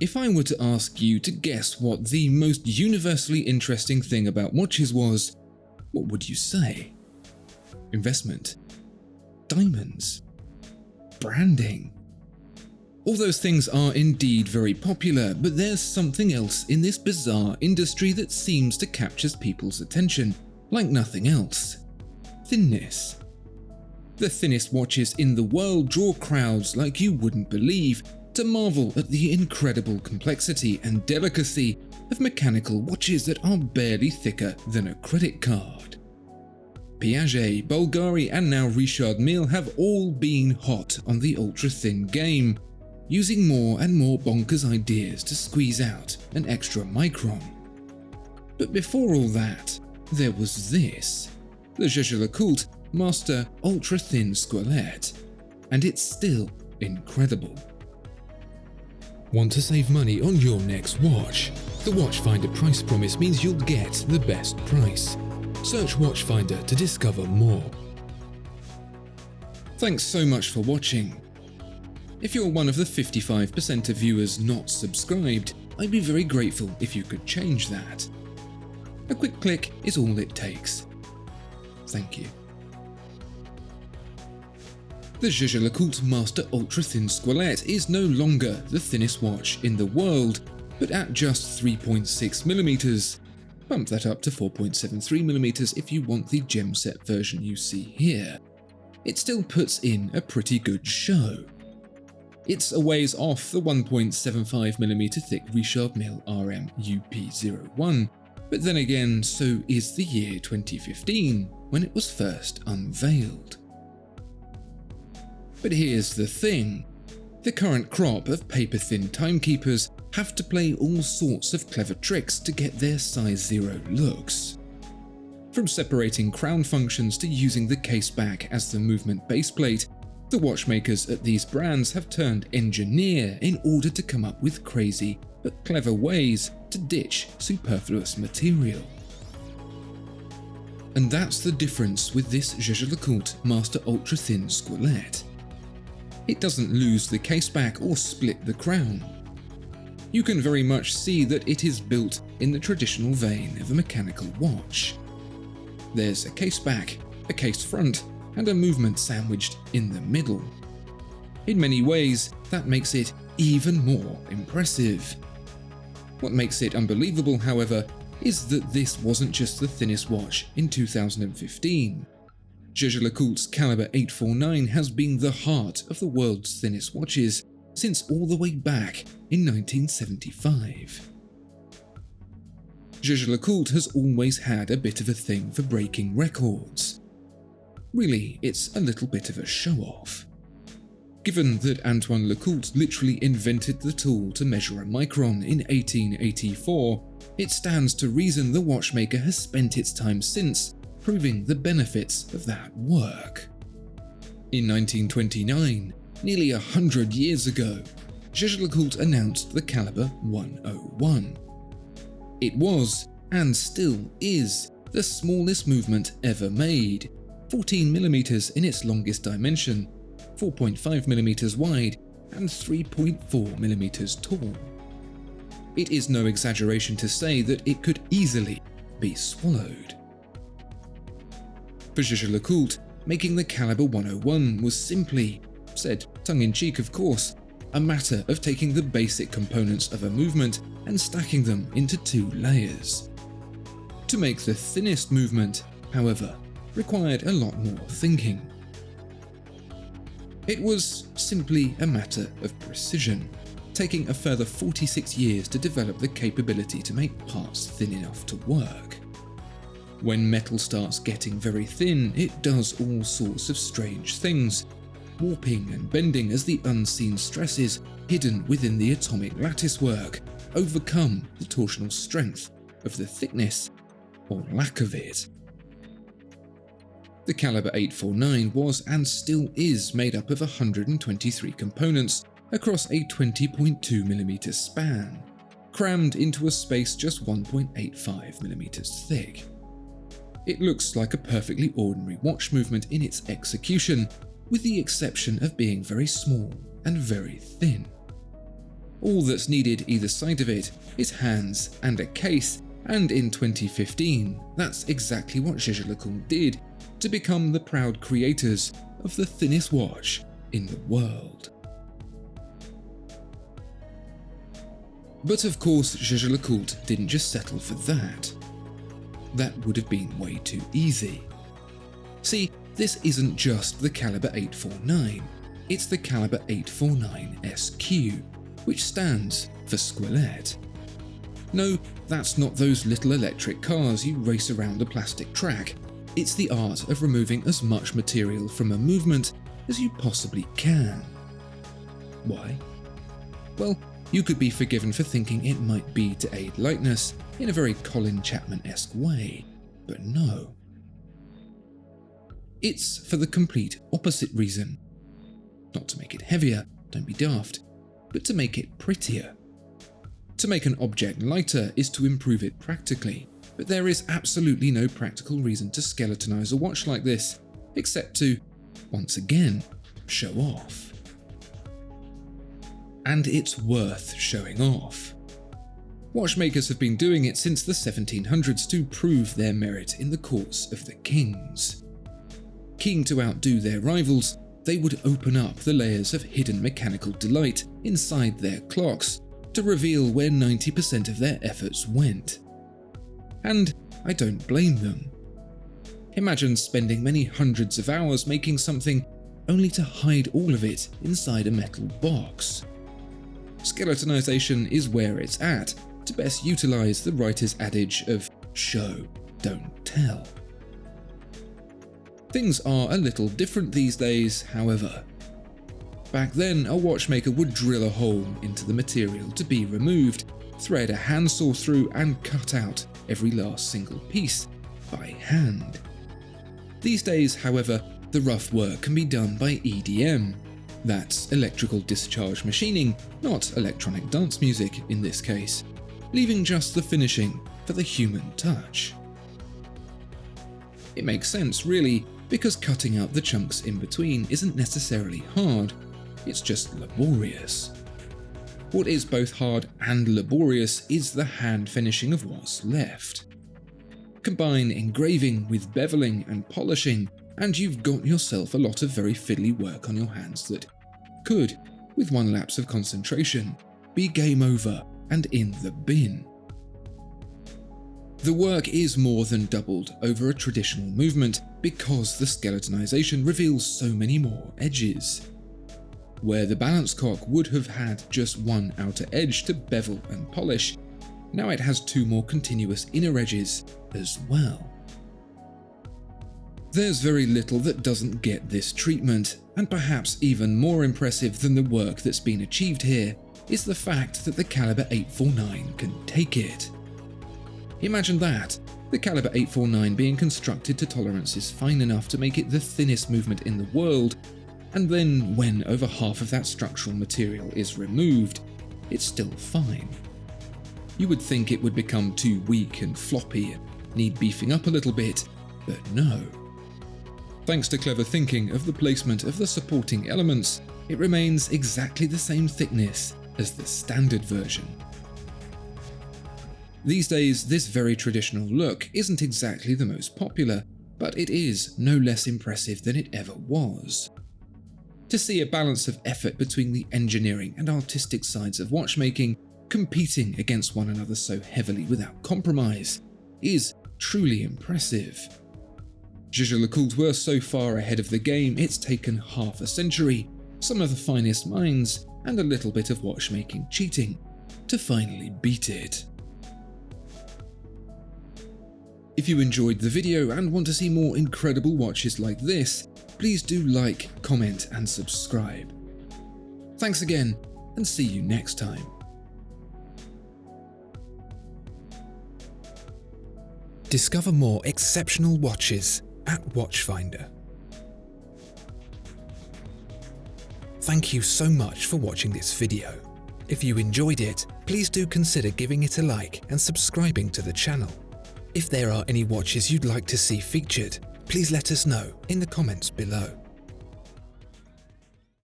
If I were to ask you to guess what the most universally interesting thing about watches was, what would you say? Investment? Diamonds? Branding? All those things are indeed very popular, but there's something else in this bizarre industry that seems to capture people's attention like nothing else. Thinness. The thinnest watches in the world draw crowds like you wouldn't believe, to marvel at the incredible complexity and delicacy of mechanical watches that are barely thicker than a credit card. Piaget, Bulgari and now Richard Mille have all been hot on the ultra-thin game, using more and more bonkers ideas to squeeze out an extra micron. But before all that, there was this, the Jaeger-LeCoultre Master Ultra-Thin Squelette, and it's still incredible. Want to save money on your next watch? The Watchfinder price promise means you'll get the best price. Search Watchfinder to discover more. Thanks so much for watching. If you're one of the 55% of viewers not subscribed, I'd be very grateful if you could change that. A quick click is all it takes. Thank you. The Jaeger-LeCoultre Master Ultra-Thin Squelette is no longer the thinnest watch in the world, but at just 3.6mm. Bump that up to 4.73mm if you want the gem set version you see here. It still puts in a pretty good show. It's a ways off the 1.75mm thick Richard Mille RM UP01, but then again, so is the year 2015, when it was first unveiled. But here's the thing, the current crop of paper-thin timekeepers have to play all sorts of clever tricks to get their size zero looks. From separating crown functions to using the case back as the movement baseplate, the watchmakers at these brands have turned engineer in order to come up with crazy but clever ways to ditch superfluous material. And that's the difference with this Jaeger-LeCoultre Master Ultra-Thin Squelette. It doesn't lose the caseback or split the crown. You can very much see that it is built in the traditional vein of a mechanical watch. There's a caseback, a case front, and a movement sandwiched in the middle. In many ways, that makes it even more impressive. What makes it unbelievable, however, is that this wasn't just the thinnest watch in 2015. Jaeger-LeCoultre's Caliber 849 has been the heart of the world's thinnest watches since all the way back in 1975. Jaeger-LeCoultre has always had a bit of a thing for breaking records. Really, it's a little bit of a show-off. Given that Antoine Lecoultre literally invented the tool to measure a micron in 1884, it stands to reason the watchmaker has spent its time since proving the benefits of that work. In 1929, nearly 100 years ago, Jaeger-LeCoultre announced the Caliber 101. It was, and still is, the smallest movement ever made, 14mm in its longest dimension, 4.5mm wide, and 3.4mm tall. It is no exaggeration to say that it could easily be swallowed. For Jaeger-LeCoultre, making the Caliber 101 was simply, said tongue-in-cheek of course, a matter of taking the basic components of a movement and stacking them into 2 layers. To make the thinnest movement, however, required a lot more thinking. It was simply a matter of precision, taking a further 46 years to develop the capability to make parts thin enough to work. When metal starts getting very thin, it does all sorts of strange things, warping and bending as the unseen stresses hidden within the atomic latticework overcome the torsional strength of the thickness, or lack of it. The Caliber 849 was and still is made up of 123 components across a 20.2mm span, crammed into a space just 1.85mm thick. It looks like a perfectly ordinary watch movement in its execution, with the exception of being very small and very thin. All that's needed either side of it is hands and a case, and in 2015, that's exactly what Jaeger-LeCoultre did to become the proud creators of the thinnest watch in the world. But of course, Jaeger-LeCoultre didn't just settle for that. That would have been way too easy. See, this isn't just the caliber 849, it's the caliber 849 SQ, which stands for Squelette. No, that's not those little electric cars you race around a plastic track. It's the art of removing as much material from a movement as you possibly can. Why? Well, you could be forgiven for thinking it might be to aid lightness in a very Colin Chapman-esque way, but no. It's for the complete opposite reason. Not to make it heavier, don't be daft, but to make it prettier. To make an object lighter is to improve it practically, but there is absolutely no practical reason to skeletonize a watch like this, except to, once again, show off. And it's worth showing off. Watchmakers have been doing it since the 1700s to prove their merit in the courts of the kings. Keen to outdo their rivals, they would open up the layers of hidden mechanical delight inside their clocks to reveal where 90% of their efforts went. And I don't blame them. Imagine spending many hundreds of hours making something only to hide all of it inside a metal box. Skeletonization is where it's at to best utilize the writer's adage of show, don't tell. Things are a little different these days, however. Back then, a watchmaker would drill a hole into the material to be removed, thread a handsaw through and cut out every last single piece by hand. These days, however, the rough work can be done by EDM. That's electrical discharge machining, not electronic dance music in this case, leaving just the finishing for the human touch. It makes sense, really, because cutting out the chunks in between isn't necessarily hard, it's just laborious. What is both hard and laborious is the hand finishing of what's left. Combine engraving with beveling and polishing, and you've got yourself a lot of very fiddly work on your hands that could, with one lapse of concentration, be game over and in the bin. The work is more than doubled over a traditional movement because the skeletonization reveals so many more edges. Where the balance cock would have had just one outer edge to bevel and polish, now it has two more continuous inner edges as well. There's very little that doesn't get this treatment, and perhaps even more impressive than the work that's been achieved here is the fact that the caliber 849 can take it. Imagine that, the caliber 849 being constructed to tolerances fine enough to make it the thinnest movement in the world, and then when over half of that structural material is removed, it's still fine. You would think it would become too weak and floppy and need beefing up a little bit, but no. Thanks to clever thinking of the placement of the supporting elements, it remains exactly the same thickness as the standard version. These days, this very traditional look isn't exactly the most popular, but it is no less impressive than it ever was. To see a balance of effort between the engineering and artistic sides of watchmaking competing against one another so heavily without compromise is truly impressive. Jaeger-LeCoultre were so far ahead of the game it's taken half a century, some of the finest minds, and a little bit of watchmaking cheating to finally beat it. If you enjoyed the video and want to see more incredible watches like this, please do like, comment and subscribe. Thanks again, and see you next time. Discover more exceptional watches at Watchfinder. Thank you so much for watching this video. If you enjoyed it, please do consider giving it a like and subscribing to the channel. If there are any watches you'd like to see featured, please let us know in the comments below.